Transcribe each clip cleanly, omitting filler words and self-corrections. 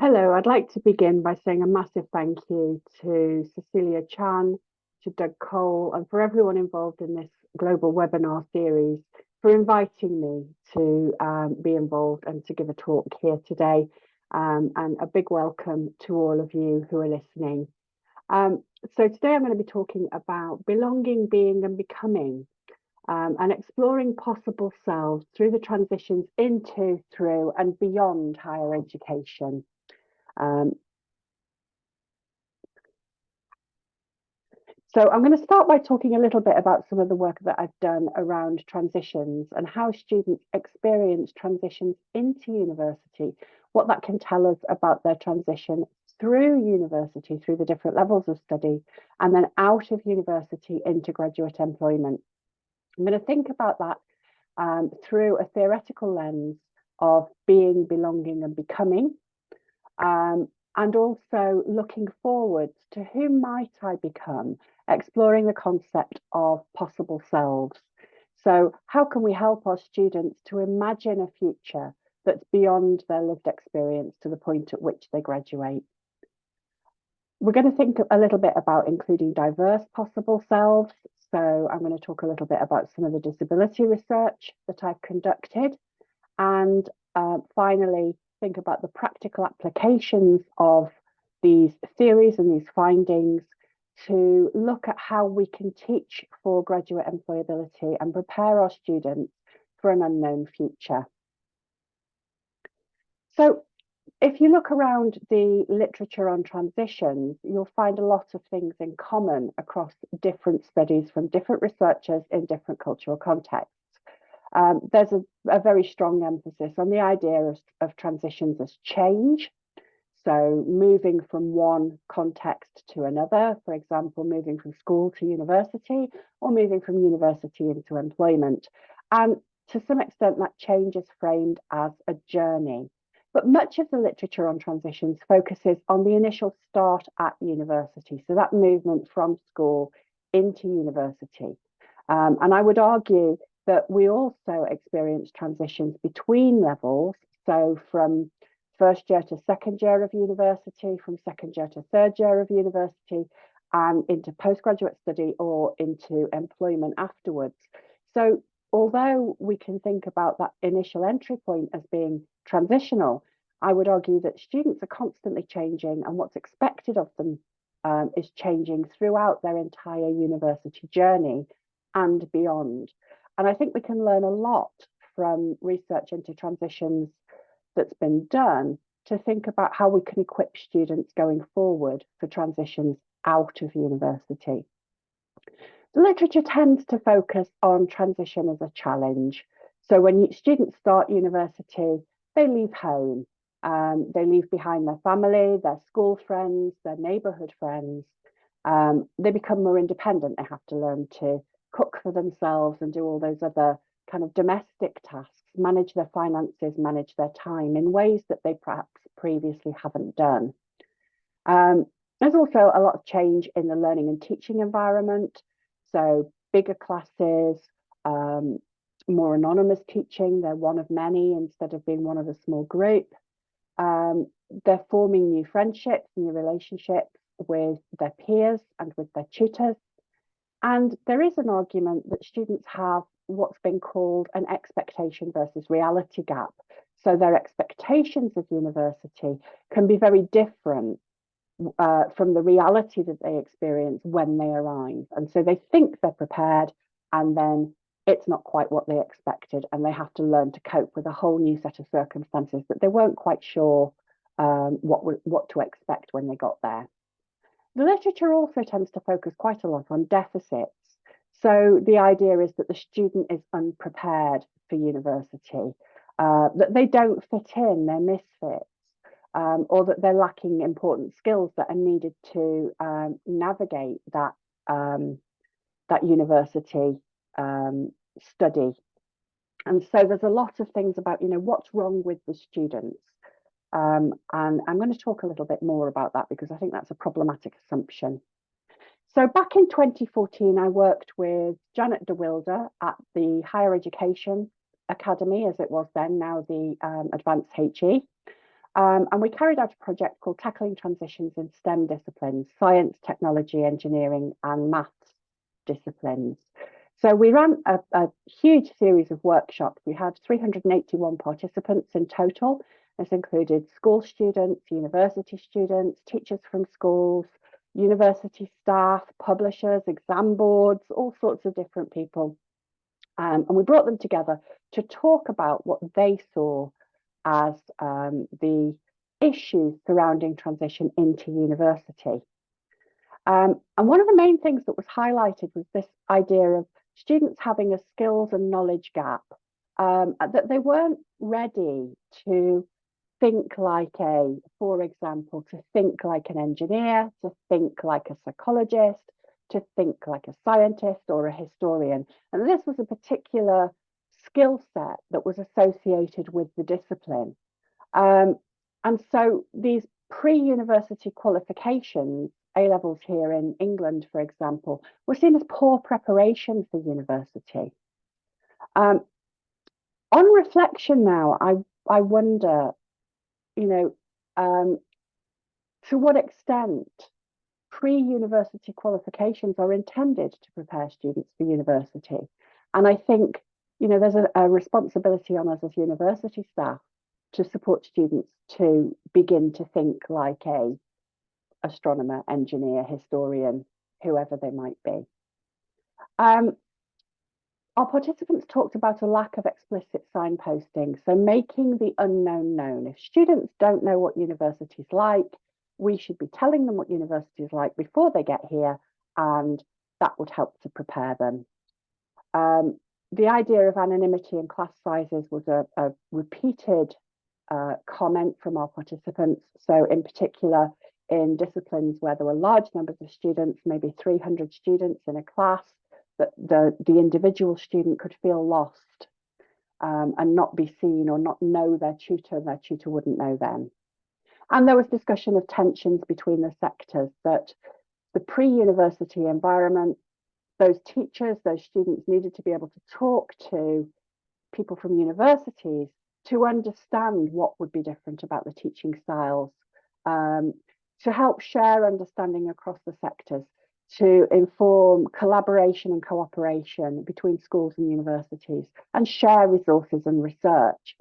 Hello, I'd like to begin by saying a massive thank you to Cecilia Chan, to Doug Cole, and for everyone involved in this global webinar series for inviting me to be involved and to give a talk here today. And a big welcome to all of you who are listening. So today I'm going to be talking about belonging, being, and becoming, and exploring possible selves through the transitions into, through, and beyond higher education. Um, So I'm going to start by talking a little bit about some of the work that I've done around transitions and how students experience transitions into university, what that can tell us about their transition through university, through the different levels of study, and then out of university into graduate employment. I'm going to think about that through a theoretical lens of being, belonging, and becoming. And also looking forwards to who might I become, exploring the concept of possible selves. So how can we help our students to imagine a future that's beyond their lived experience to the point at which they graduate? We're going to think a little bit about including diverse possible selves. So I'm going to talk a little bit about some of the disability research that I've conducted. And finally, think about the practical applications of these theories and these findings to look at how we can teach for graduate employability and prepare our students for an unknown future. So if you look around the literature on transitions, you'll find a lot of things in common across different studies from different researchers in different cultural contexts. There's a very strong emphasis on the idea of transitions as change. So moving from one context to another, for example, moving from school to university or moving from university into employment. And to some extent, that change is framed as a journey. But much of the literature on transitions focuses on the initial start at university. So that movement from school into university. And I would argue that we also experience transitions between levels. So from first year to second year of university, from second year to third year of university, and into postgraduate study or into employment afterwards. So although we can think about that initial entry point as being transitional, I would argue that students are constantly changing and what's expected of them is changing throughout their entire university journey and beyond. And I think we can learn a lot from research into transitions that's been done to think about how we can equip students going forward for transitions out of university. The literature tends to focus on transition as a challenge. So when students start university, they leave home. They leave behind their family, their school friends, their neighbourhood friends. They become more independent. They have to learn to cook for themselves and do all those other kind of domestic tasks, manage their finances, manage their time in ways that they perhaps previously haven't done. There's also a lot of change in the learning and teaching environment. So bigger classes, more anonymous teaching. They're one of many instead of being one of a small group. They're forming new friendships, new relationships with their peers and with their tutors. And there is an argument that students have what's been called an expectation versus reality gap. So their expectations of university can be very different from the reality that they experience when they arrive. And so they think they're prepared, and then it's not quite what they expected, and they have to learn to cope with a whole new set of circumstances that they weren't quite sure what to expect when they got there. The literature also tends to focus quite a lot on deficits. So the idea is that the student is unprepared for university, that they don't fit in, they're misfits, or that they're lacking important skills that are needed to navigate that university study. And so there's a lot of things about, what's wrong with the students. And I'm going to talk a little bit more about that because I think that's a problematic assumption. So back in 2014, I worked with Janet de Wilder at the Higher Education Academy, as it was then, now the Advanced HE. And we carried out a project called Tackling Transitions in STEM disciplines, science, technology, engineering, and maths disciplines. So we ran a huge series of workshops. We had 381 participants in total. This included school students, university students, teachers from schools, university staff, publishers, exam boards, all sorts of different people. And we brought them together to talk about what they saw as the issues surrounding transition into university. And one of the main things that was highlighted was this idea of students having a skills and knowledge gap, that they weren't ready to think like for example, to think like an engineer, to think like a psychologist, to think like a scientist or a historian. And this was a particular skill set that was associated with the discipline. Um, and so these pre-university qualifications, A-levels here in England, for example, were seen as poor preparation for university. Um, on reflection now, I wonder, you know, to what extent pre-university qualifications are intended to prepare students for university. And I think, there's a responsibility on us as university staff to support students to begin to think like a astronomer, engineer, historian, whoever they might be. Our participants talked about a lack of explicit signposting, so making the unknown known. If students don't know what university is like, we should be telling them what university is like before they get here, and that would help to prepare them. The idea of anonymity and class sizes was a repeated comment from our participants. So in particular, in disciplines where there were large numbers of students, maybe 300 students in a class, that the individual student could feel lost and not be seen or not know their tutor, and their tutor wouldn't know them. And there was discussion of tensions between the sectors, that the pre-university environment, those teachers, those students needed to be able to talk to people from universities to understand what would be different about the teaching styles, to help share understanding across the sectors, to inform collaboration and cooperation between schools and universities, and share resources and research.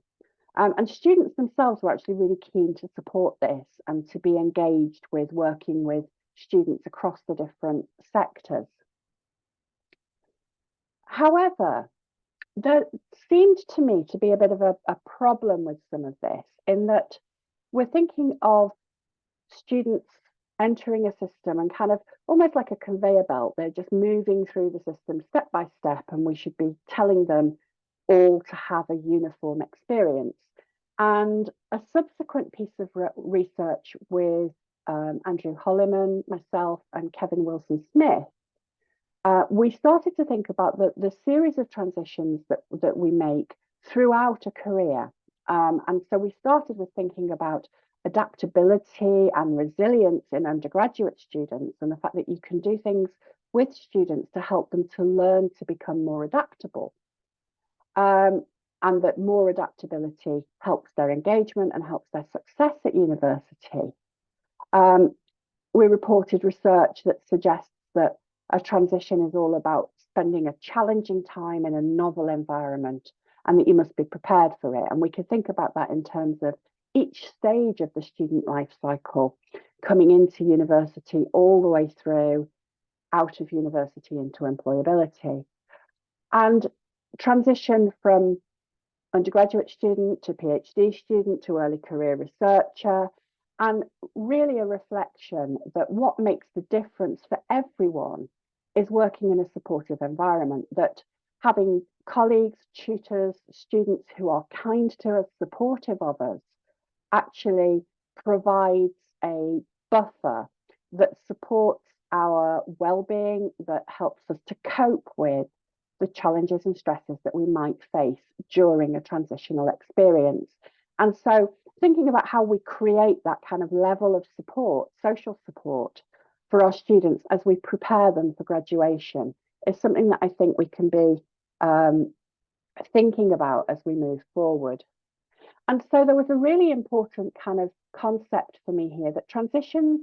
And students themselves were actually really keen to support this and to be engaged with working with students across the different sectors. However, there seemed to me to be a bit of a problem with some of this, in that we're thinking of students entering a system and kind of almost like a conveyor belt. They're just moving through the system step by step, and we should be telling them all to have a uniform experience. And a subsequent piece of research with Andrew Holliman, myself, and Kevin Wilson Smith, we started to think about the series of transitions that we make throughout a career. And so we started with thinking about adaptability and resilience in undergraduate students, and the fact that you can do things with students to help them to learn to become more adaptable. And that more adaptability helps their engagement and helps their success at university. We reported research that suggests that a transition is all about spending a challenging time in a novel environment, and that you must be prepared for it. And we can think about that in terms of each stage of the student life cycle, coming into university all the way through, out of university into employability. And transition from undergraduate student to PhD student to early career researcher, and really a reflection that what makes the difference for everyone is working in a supportive environment, that having colleagues, tutors, students who are kind to us, supportive of us, actually provides a buffer that supports our well-being, that helps us to cope with the challenges and stresses that we might face during a transitional experience. And so thinking about how we create that kind of level of support, social support for our students as we prepare them for graduation, is something that I think we can be thinking about as we move forward. And so there was a really important kind of concept for me here that transitions,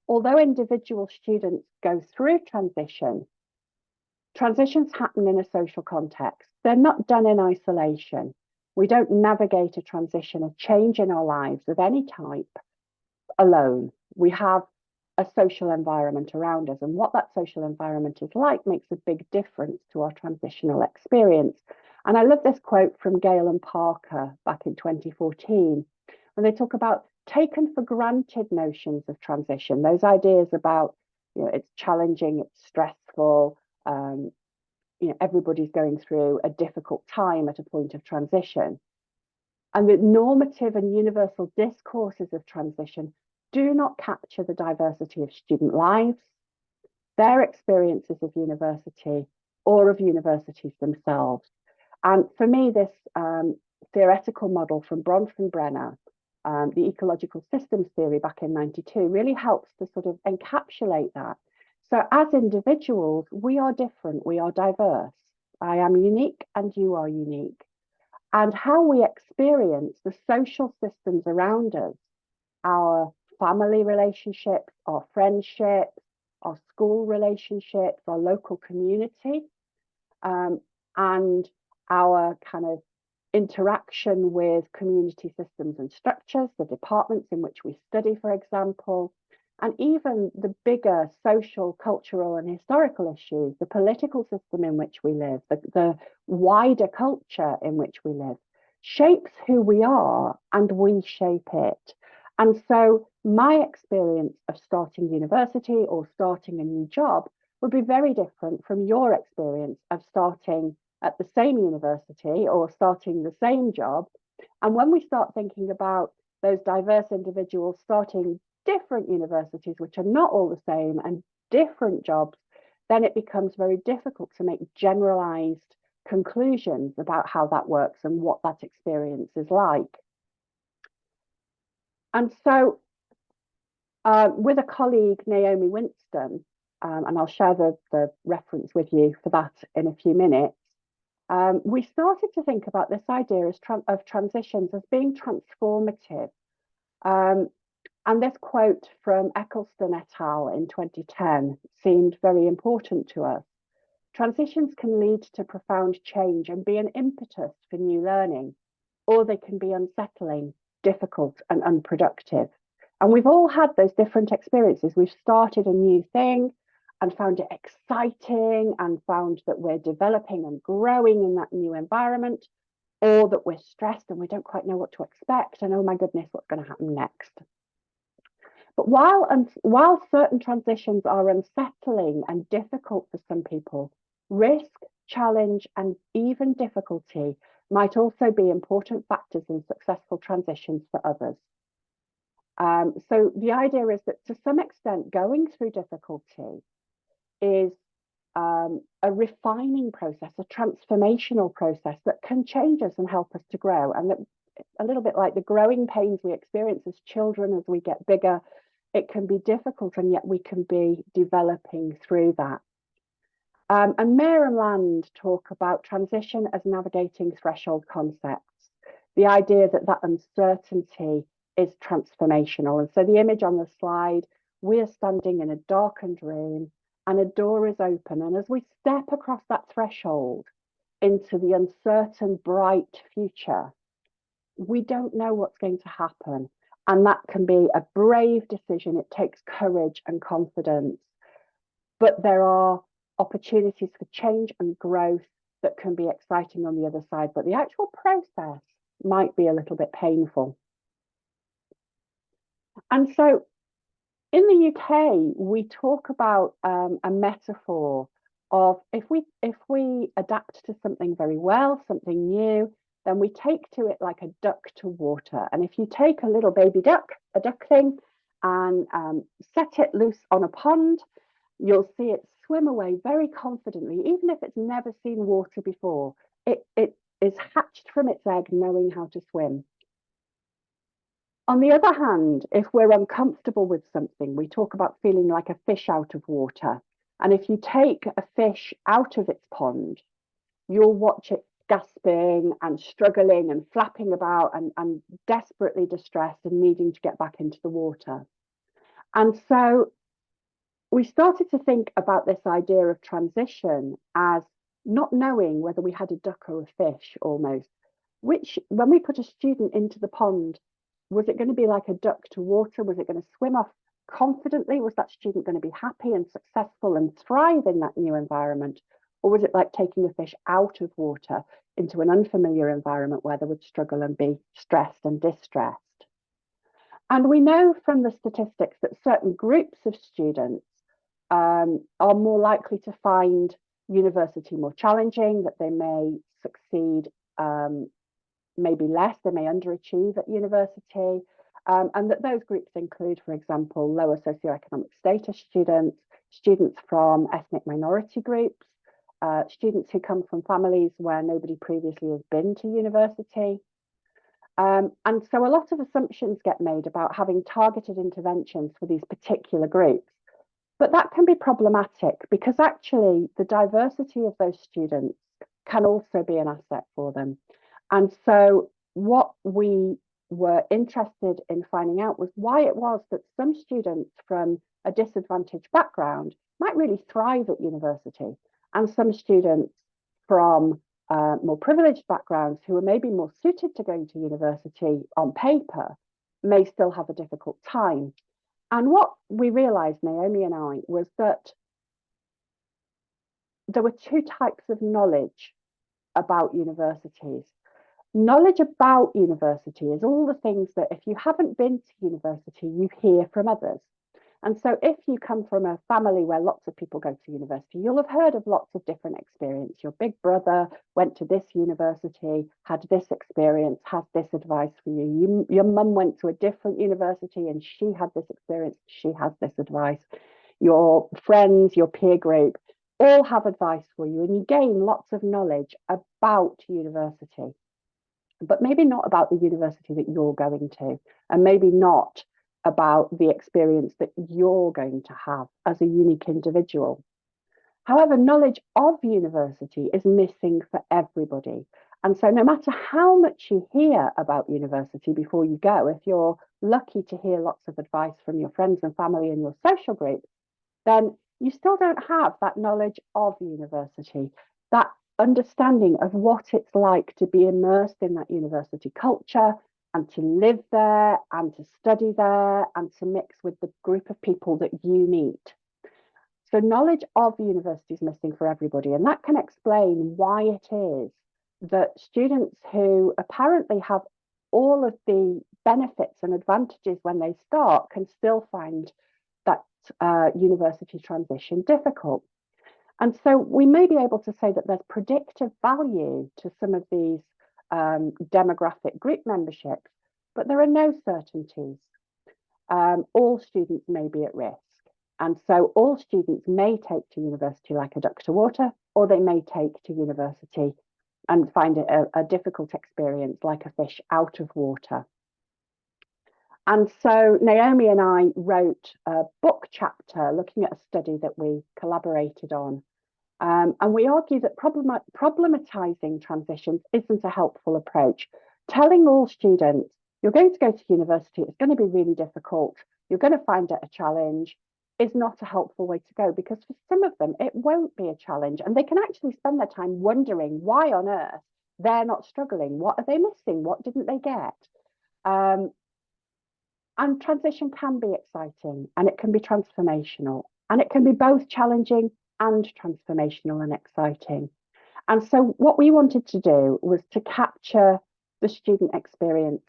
although individual students go through transitions happen in a social context. They're not done in isolation. We don't navigate a transition, a change in our lives of any type alone. We have a social environment around us, and what that social environment is like makes a big difference to our transitional experience. And I love this quote from Gale and Parker back in 2014, when they talk about taken for granted notions of transition, those ideas about, it's challenging, it's stressful, everybody's going through a difficult time at a point of transition. And the normative and universal discourses of transition do not capture the diversity of student lives, their experiences of university, or of universities themselves. And for me, this theoretical model from Bronfenbrenner, the ecological systems theory back in '92, really helps to sort of encapsulate that. So as individuals, we are different, we are diverse. I am unique and you are unique. And how we experience the social systems around us, our family relationships, our friendships, our school relationships, our local community, and our kind of interaction with community systems and structures, the departments in which we study, for example, and even the bigger social, cultural, and historical issues, the political system in which we live, the wider culture in which we live, shapes who we are and we shape it. And so my experience of starting university or starting a new job would be very different from your experience of starting at the same university or starting the same job. And when we start thinking about those diverse individuals starting different universities, which are not all the same, and different jobs, then it becomes very difficult to make generalized conclusions about how that works and what that experience is like. And so with a colleague, Naomi Winston, and I'll share the reference with you for that in a few minutes, we started to think about this idea of transitions as being transformative. And this quote from Eccleston et al. In 2010 seemed very important to us. Transitions can lead to profound change and be an impetus for new learning, or they can be unsettling, difficult, and unproductive. And we've all had those different experiences. We've started a new thing and found it exciting and found that we're developing and growing in that new environment, or that we're stressed and we don't quite know what to expect. And oh my goodness, what's going to happen next? But while certain transitions are unsettling and difficult for some people, risk, challenge, and even difficulty might also be important factors in successful transitions for others. So the idea is that to some extent, going through difficulty is a refining process, a transformational process that can change us and help us to grow. And that, a little bit like the growing pains we experience as children as we get bigger, it can be difficult, and yet we can be developing through that. And Mayer and Land talk about transition as navigating threshold concepts, the idea that that uncertainty is transformational. And so the image on the slide, we're standing in a darkened room and a door is open. And as we step across that threshold into the uncertain, bright future, we don't know what's going to happen. And that can be a brave decision. It takes courage and confidence. But there are opportunities for change and growth that can be exciting on the other side. But the actual process might be a little bit painful. And so in the UK, we talk about a metaphor of if we adapt to something very well, something new, then we take to it like a duck to water. And if you take a little baby duck, a duckling, and set it loose on a pond, you'll see it swim away very confidently, even if it's never seen water before. It is hatched from its egg knowing how to swim. On the other hand, if we're uncomfortable with something, we talk about feeling like a fish out of water. And if you take a fish out of its pond, you'll watch it gasping and struggling and flapping about and desperately distressed and needing to get back into the water. And so we started to think about this idea of transition as not knowing whether we had a duck or a fish almost, which when we put a student into the pond, was it going to be like a duck to water? Was it going to swim off confidently? Was that student going to be happy and successful and thrive in that new environment? Or was it like taking a fish out of water into an unfamiliar environment where they would struggle and be stressed and distressed? And we know from the statistics that certain groups of students are more likely to find university more challenging, that they may succeed maybe less, they may underachieve at university, and that those groups include, for example, lower socioeconomic status students, students from ethnic minority groups, students who come from families where nobody previously has been to university. And so a lot of assumptions get made about having targeted interventions for these particular groups. But that can be problematic because actually the diversity of those students can also be an asset for them. And so what we were interested in finding out was why it was that some students from a disadvantaged background might really thrive at university, and some students from more privileged backgrounds who are maybe more suited to going to university on paper may still have a difficult time. And what we realized, Naomi and I, was that there were two types of knowledge about universities. Knowledge about university is all the things that if you haven't been to university, you hear from others. And so if you come from a family where lots of people go to university, you'll have heard of lots of different experience. Your big brother went to this university, had this experience, has this advice for you. Your mum went to a different university and she had this experience, she has this advice. Your friends, your peer group, all have advice for you, and you gain lots of knowledge about university, but maybe not about the university that you're going to, and maybe not about the experience that you're going to have as a unique individual. However, knowledge of university is missing for everybody. And so no matter how much you hear about university before you go, if you're lucky to hear lots of advice from your friends and family in your social group, then you still don't have that knowledge of university, that understanding of what it's like to be immersed in that university culture and to live there and to study there and to mix with the group of people that you meet. So knowledge of university is missing for everybody, and that can explain why it is that students who apparently have all of the benefits and advantages when they start can still find that university transition difficult. And so we may be able to say that there's predictive value to some of these demographic group memberships, but there are no certainties. All students may be at risk. And so all students may take to university like a duck to water, or they may take to university and find it a difficult experience like a fish out of water. And so Naomi and I wrote a book chapter looking at a study that we collaborated on. And we argue that problematizing transitions isn't a helpful approach. Telling all students, you're going to go to university, it's going to be really difficult, you're going to find it a challenge, is not a helpful way to go, because for some of them, it won't be a challenge. And they can actually spend their time wondering why on earth they're not struggling. What are they missing? What didn't they get? And transition can be exciting, and it can be transformational, and it can be both challenging and transformational and exciting. And so what we wanted to do was to capture the student experience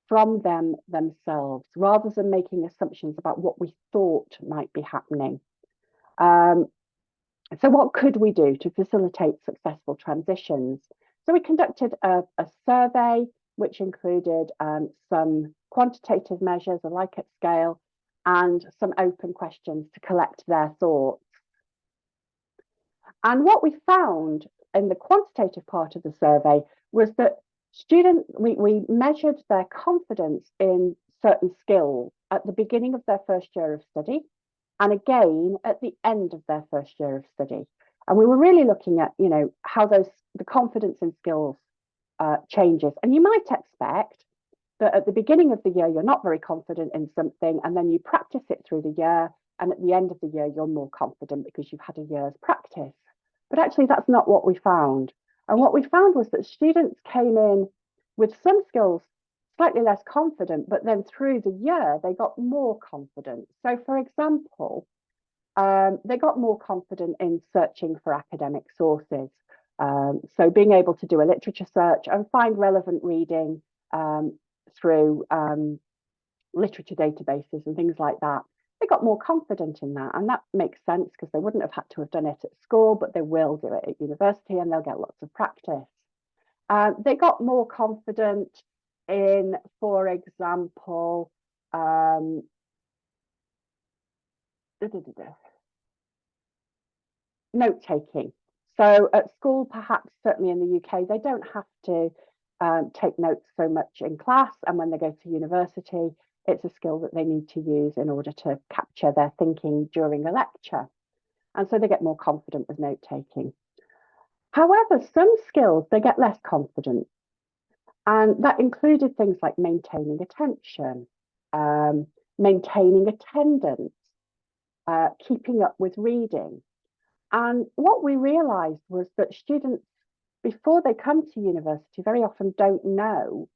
from them themselves, rather than making assumptions about what we thought might be happening. So what could we do to facilitate successful transitions? So we conducted a survey which included some quantitative measures, a Likert scale, and some open questions to collect their thoughts. And what we found in the quantitative part of the survey was that students, we measured their confidence in certain skills at the beginning of their first year of study, and again at the end of their first year of study. And we were really looking at, how the confidence in skills changes. And you might expect that at the beginning of the year, you're not very confident in something, and then you practice it through the year. And at the end of the year, you're more confident because you've had a year's practice. But actually, that's not what we found. And what we found was that students came in with some skills slightly less confident, but then through the year, they got more confident. So, for example, they got more confident in searching for academic sources. So being able to do a literature search and find relevant reading through literature databases and things like that. They got more confident in that. And that makes sense because they wouldn't have had to have done it at school, but they will do it at university and they'll get lots of practice. They got more confident in, for example, note taking. So at school, perhaps certainly in the UK, they don't have to take notes so much in class. And when they go to university, it's a skill that they need to use in order to capture their thinking during a lecture. And so they get more confident with note taking. However, some skills, they get less confident. And that included things like maintaining attention, maintaining attendance, keeping up with reading. And what we realized was that students, before they come to university, very often don't know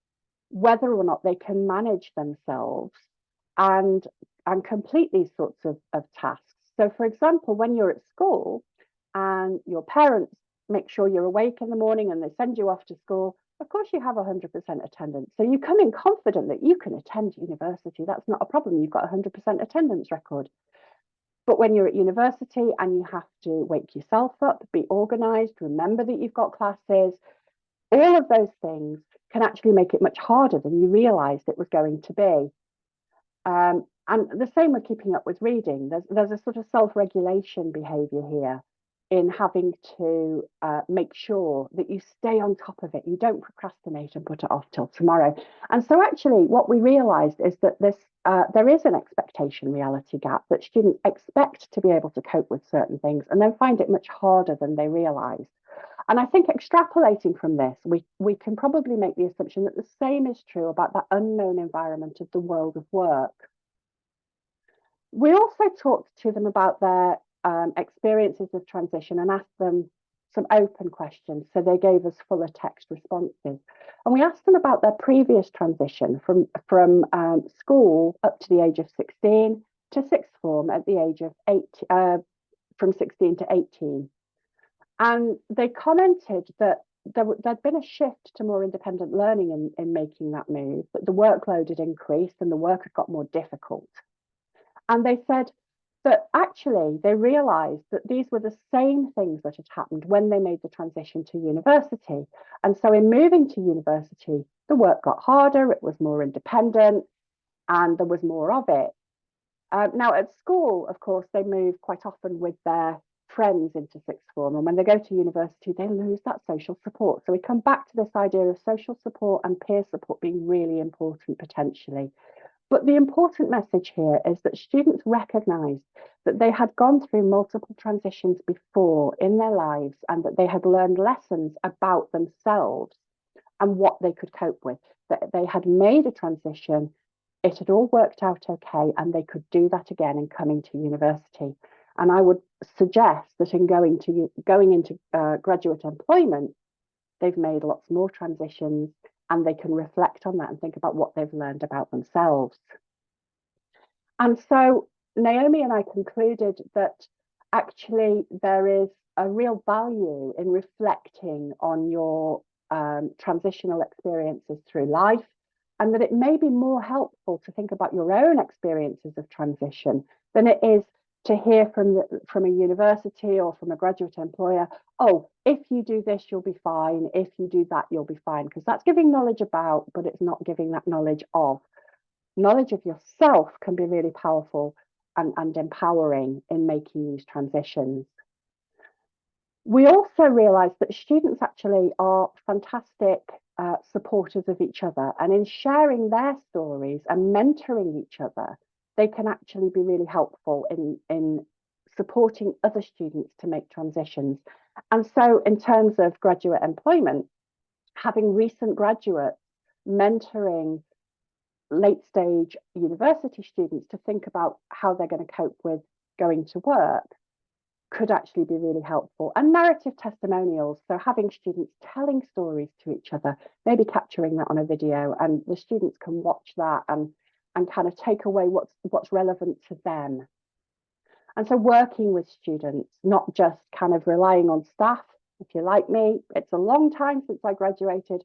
whether or not they can manage themselves and complete these sorts of tasks. So, for example, when you're at school and your parents make sure you're awake in the morning and they send you off to school, of course you have 100% attendance. So you come in confident that you can attend university. That's not a problem. You've got a 100% attendance record. But when you're at university and you have to wake yourself up, be organized, remember that you've got classes, all of those things can actually make it much harder than you realized it was going to be. And the same with keeping up with reading. There's a sort of self-regulation behavior here in having to make sure that you stay on top of it. You don't procrastinate and put it off till tomorrow. And so actually what we realized is that there is an expectation reality gap, that students expect to be able to cope with certain things and then find it much harder than they realized. And I think extrapolating from this, we can probably make the assumption that the same is true about that unknown environment of the world of work. We also talked to them about their experiences of transition and asked them some open questions. So they gave us fuller text responses. And we asked them about their previous transition from school up to the age of 16 to sixth form at the age of 8, from 16 to 18. And they commented that there'd been a shift to more independent learning in making that move, that the workload had increased and the work had got more difficult. And they said that actually they realized that these were the same things that had happened when they made the transition to university. And so in moving to university, the work got harder, it was more independent, and there was more of it. Now at school, of course, they move quite often with their friends into sixth form. And when they go to university, they lose that social support. So we come back to this idea of social support and peer support being really important potentially. But the important message here is that students recognised that they had gone through multiple transitions before in their lives and that they had learned lessons about themselves and what they could cope with, that they had made a transition, it had all worked out okay, and they could do that again in coming to university. And I would suggest that in going into graduate employment, they've made lots more transitions and they can reflect on that and think about what they've learned about themselves. And so Naomi and I concluded that actually there is a real value in reflecting on your transitional experiences through life, and that it may be more helpful to think about your own experiences of transition than it is to hear from a university or from a graduate employer, oh, if you do this, you'll be fine. If you do that, you'll be fine. Because that's giving knowledge about, but it's not giving that knowledge of. Knowledge of yourself can be really powerful and empowering in making these transitions. We also realised that students actually are fantastic supporters of each other, and in sharing their stories and mentoring each other, they can actually be really helpful in supporting other students to make transitions. And so in terms of graduate employment, having recent graduates mentoring late stage university students to think about how they're going to cope with going to work could actually be really helpful. And narrative testimonials, so having students telling stories to each other, maybe capturing that on a video, and the students can watch that and kind of take away what's relevant to them. And so working with students, not just kind of relying on staff. If you're like me, it's a long time since I graduated.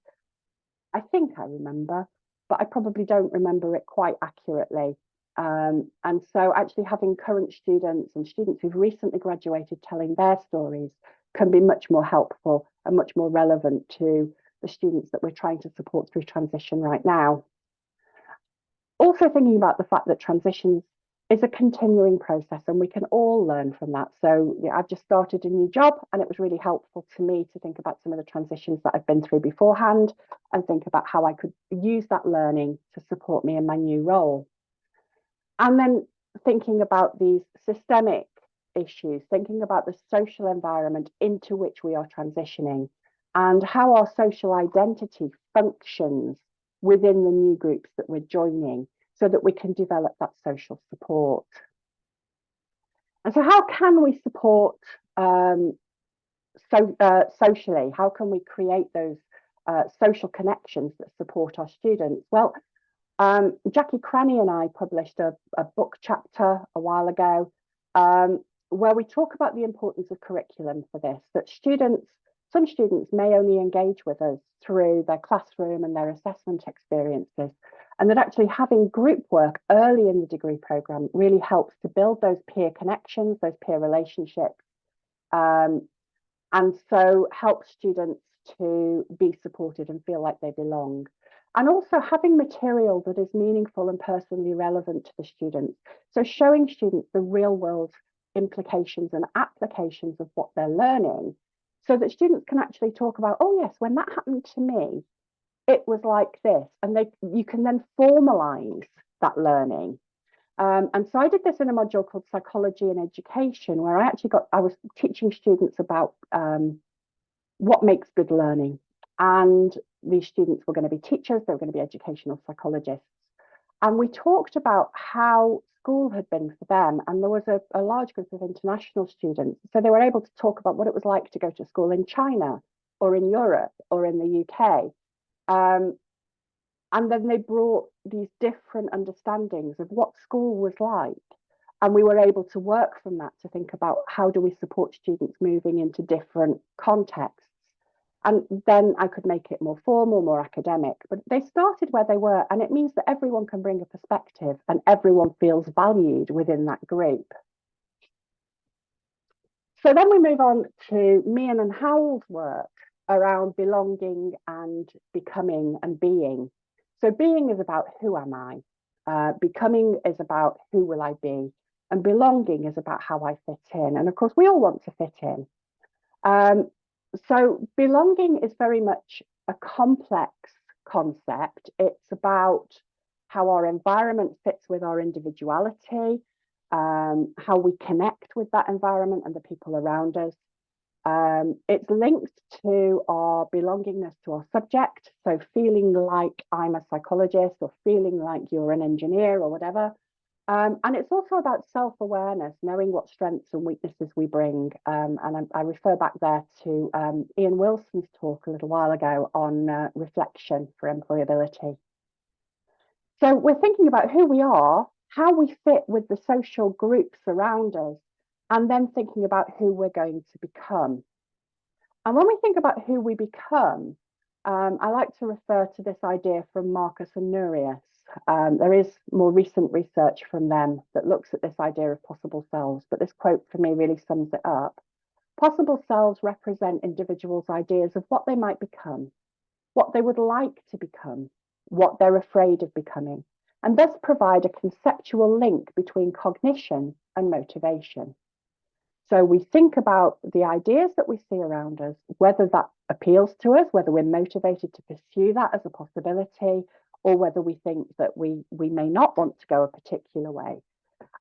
I think I remember, but I probably don't remember it quite accurately. And so actually having current students and students who've recently graduated telling their stories can be much more helpful and much more relevant to the students that we're trying to support through transition right now. Also thinking about the fact that transitions is a continuing process and we can all learn from that. So yeah, I've just started a new job and it was really helpful to me to think about some of the transitions that I've been through beforehand and think about how I could use that learning to support me in my new role. And then thinking about these systemic issues, thinking about the social environment into which we are transitioning and how our social identity functions within the new groups that we're joining so that we can develop that social support. And so how can we support socially? How can we create those social connections that support our students? Well, Jackie Cranny and I published a book chapter a while ago where we talk about the importance of curriculum for this, that some students may only engage with us through their classroom and their assessment experiences, and that actually having group work early in the degree programme really helps to build those peer connections, those peer relationships, and so help students to be supported and feel like they belong. And also having material that is meaningful and personally relevant to the students. So showing students the real world implications and applications of what they're learning so that students can actually talk about, oh yes, when that happened to me, it was like this. And you can then formalize that learning. And so I did this in a module called Psychology and Education, where I was teaching students about what makes good learning. And these students were going to be teachers, they were going to be educational psychologists. And we talked about how school had been for them. And there was a large group of international students. So they were able to talk about what it was like to go to school in China or in Europe or in the UK. And then they brought these different understandings of what school was like. And we were able to work from that to think about how do we support students moving into different contexts. And then I could make it more formal, more academic. But they started where they were, and it means that everyone can bring a perspective and everyone feels valued within that group. So then we move on to Mian and Howell's work around belonging and becoming and being. So being is about who am I? Becoming is about who will I be? And belonging is about how I fit in. And of course, we all want to fit in. So belonging is very much a complex concept. It's about how our environment fits with our individuality, how we connect with that environment and the people around us. It's linked to our belongingness to our subject. So feeling like I'm a psychologist or feeling like you're an engineer or whatever. And it's also about self-awareness, knowing what strengths and weaknesses we bring. And I refer back there to Ian Wilson's talk a little while ago on reflection for employability. So we're thinking about who we are, how we fit with the social groups around us, and then thinking about who we're going to become. And when we think about who we become, I like to refer to this idea from Marcus and Nurius. There is more recent research from them that looks at this idea of possible selves, but this quote for me really sums it up. Possible selves represent individuals' ideas of what they might become, what they would like to become, what they're afraid of becoming, and thus provide a conceptual link between cognition and motivation. So we think about the ideas that we see around us, whether that appeals to us, whether we're motivated to pursue that as a possibility, or whether we think that we may not want to go a particular way.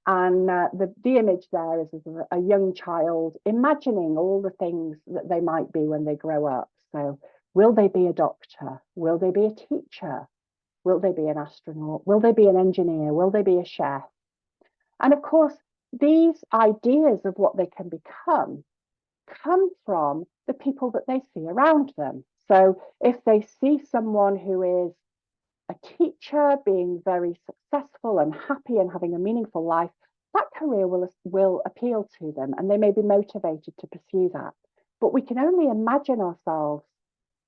And the image there is of a young child imagining all the things that they might be when they grow up. So, will they be a doctor? Will they be a teacher? Will they be an astronaut? Will they be an engineer? Will they be a chef? And of course, these ideas of what they can become come from the people that they see around them. So, if they see someone who is a teacher being very successful and happy and having a meaningful life, that career will appeal to them and they may be motivated to pursue that. But we can only imagine ourselves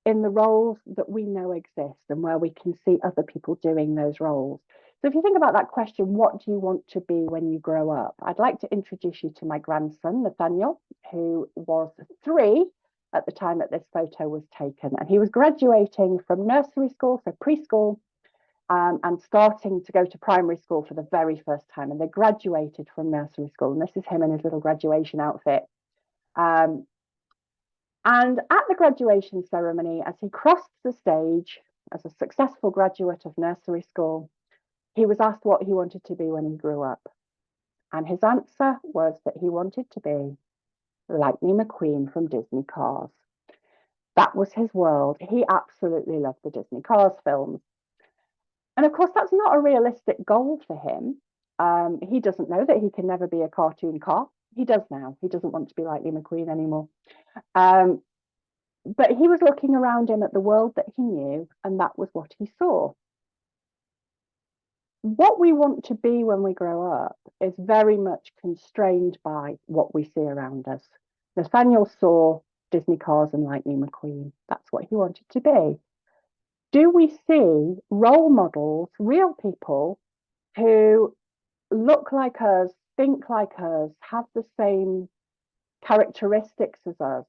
in the roles that we know exist and where we can see other people doing those roles. So if you think about that question, what do you want to be when you grow up? I'd like to introduce you to my grandson, Nathaniel, who was 3 at the time that this photo was taken. And he was graduating from nursery school, so preschool, and starting to go to primary school for the very first time. And they graduated from nursery school. And this is him in his little graduation outfit. And at the graduation ceremony, as he crossed the stage as a successful graduate of nursery school, he was asked what he wanted to be when he grew up. And his answer was that he wanted to be Lightning McQueen from Disney Cars. That was his world. He absolutely loved the Disney Cars films. And of course, that's not a realistic goal for him. He doesn't know that he can never be a cartoon car. He does now. He doesn't want to be Lightning McQueen anymore. But he was looking around him at the world that he knew, and that was what he saw. What we want to be when we grow up is very much constrained by what we see around us. Nathaniel saw Disney Cars and Lightning McQueen. That's what he wanted to be. Do we see role models, real people who look like us, think like us, have the same characteristics as us,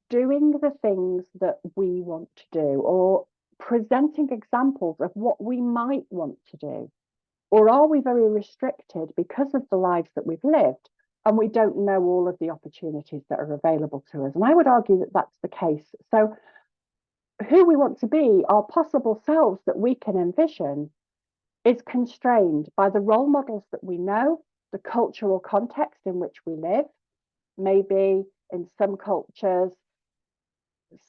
doing the things that we want to do, or presenting examples of what we might want to do? Or are we very restricted because of the lives that we've lived and we don't know all of the opportunities that are available to us? And I would argue that that's the case. So who we want to be, our possible selves that we can envision, is constrained by the role models that we know, the cultural context in which we live. Maybe in some cultures,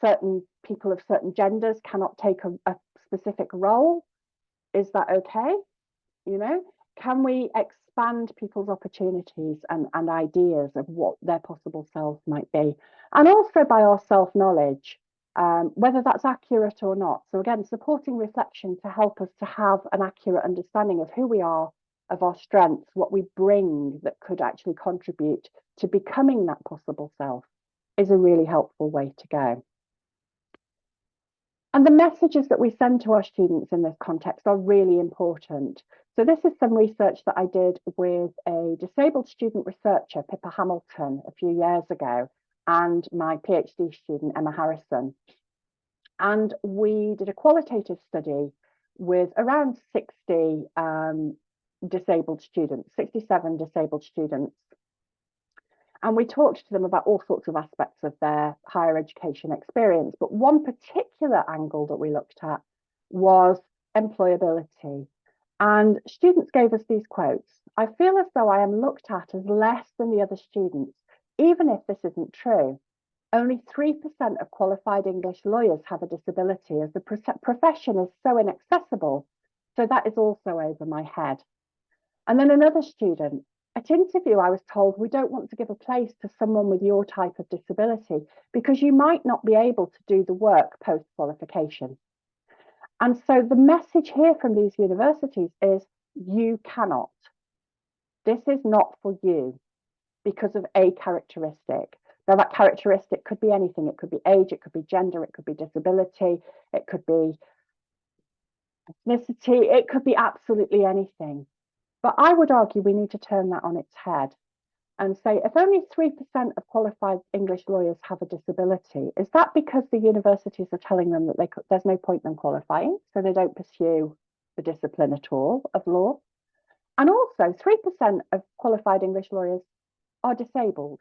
certain people of certain genders cannot take a specific role. Is that okay? You know, can we expand people's opportunities and ideas of what their possible selves might be? And also by our self-knowledge, whether that's accurate or not. So again, supporting reflection to help us to have an accurate understanding of who we are, of our strengths, what we bring that could actually contribute to becoming that possible self is a really helpful way to go. And the messages that we send to our students in this context are really important. So this is some research that I did with a disabled student researcher, Pippa Hamilton, a few years ago, and my PhD student, Emma Harrison. And we did a qualitative study with around 60 disabled students, 67 disabled students. And we talked to them about all sorts of aspects of their higher education experience. But one particular angle that we looked at was employability. And students gave us these quotes. I feel as though I am looked at as less than the other students, even if this isn't true. Only 3% of qualified English lawyers have a disability, as the profession is so inaccessible. So that is also over my head. And then another student, at interview, I was told, we don't want to give a place to someone with your type of disability because you might not be able to do the work post-qualification. And so the message here from these universities is you cannot. This is not for you because of a characteristic. Now, that characteristic could be anything. It could be age, it could be gender, it could be disability, it could be ethnicity, it could be absolutely anything. But I would argue we need to turn that on its head and say, if only 3% of qualified English lawyers have a disability, is that because the universities are telling them that there's no point in them qualifying, so they don't pursue the discipline at all of law? And also, 3% of qualified English lawyers are disabled.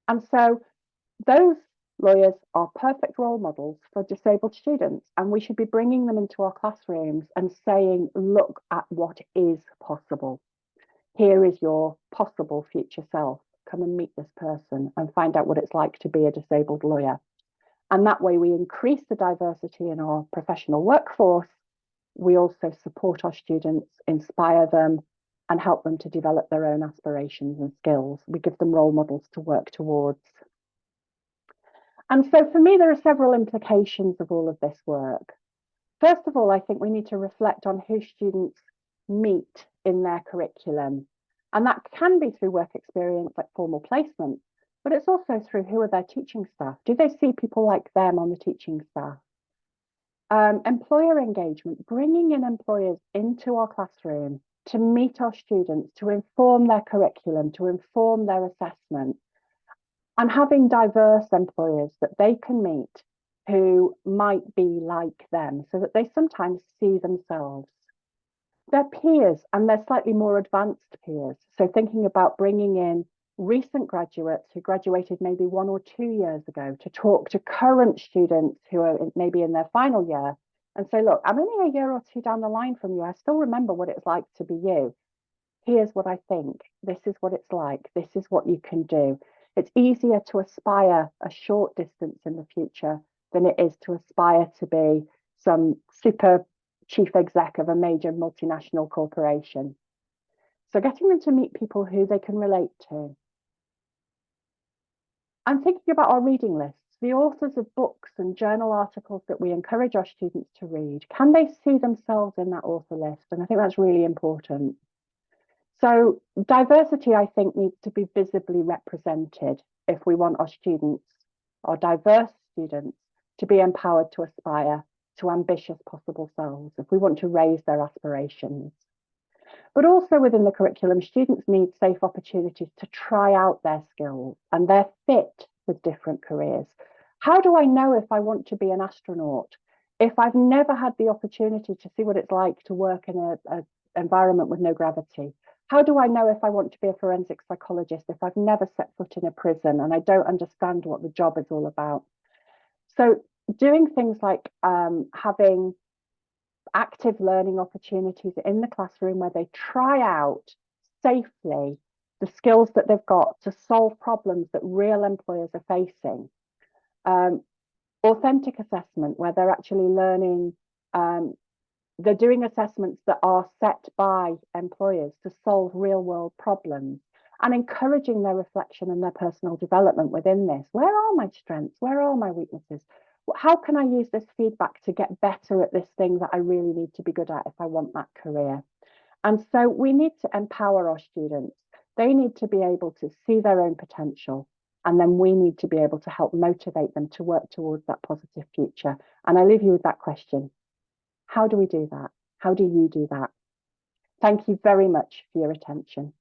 And so those lawyers are perfect role models for disabled students, and we should be bringing them into our classrooms and saying, look at what is possible. Here is your possible future self. Come and meet this person and find out what it's like to be a disabled lawyer. And that way we increase the diversity in our professional workforce. We also support our students, inspire them, and help them to develop their own aspirations and skills. We give them role models to work towards. And so for me, there are several implications of all of this work. First of all, I think we need to reflect on who students meet in their curriculum. And that can be through work experience, like formal placement, but it's also through who are their teaching staff. Do they see people like them on the teaching staff? Employer engagement, bringing in employers into our classroom to meet our students, to inform their curriculum, to inform their assessment, and having diverse employers that they can meet who might be like them so that they sometimes see themselves. Their peers and their slightly more advanced peers. So thinking about bringing in recent graduates who graduated maybe 1 or 2 years ago to talk to current students who are maybe in their final year and say, look, I'm only a year or two down the line from you. I still remember what it's like to be you. Here's what I think. This is what it's like. This is what you can do. It's easier to aspire a short distance in the future than it is to aspire to be some super chief exec of a major multinational corporation. So getting them to meet people who they can relate to. I'm thinking about our reading lists, the authors of books and journal articles that we encourage our students to read. Can they see themselves in that author list? And I think that's really important. So diversity, I think, needs to be visibly represented if we want our students, our diverse students, to be empowered to aspire to ambitious possible selves, if we want to raise their aspirations. But also within the curriculum, students need safe opportunities to try out their skills and their fit with different careers. How do I know if I want to be an astronaut if I've never had the opportunity to see what it's like to work in an environment with no gravity? How do I know if I want to be a forensic psychologist if I've never set foot in a prison and I don't understand what the job is all about? So doing things like having active learning opportunities in the classroom where they try out safely the skills that they've got to solve problems that real employers are facing. Authentic assessment, where they're actually learning, they're doing assessments that are set by employers to solve real world problems and encouraging their reflection and their personal development within this. Where are my strengths? Where are my weaknesses? How can I use this feedback to get better at this thing that I really need to be good at if I want that career? And so we need to empower our students. They need to be able to see their own potential. And then we need to be able to help motivate them to work towards that positive future. And I leave you with that question. How do we do that? How do you do that? Thank you very much for your attention.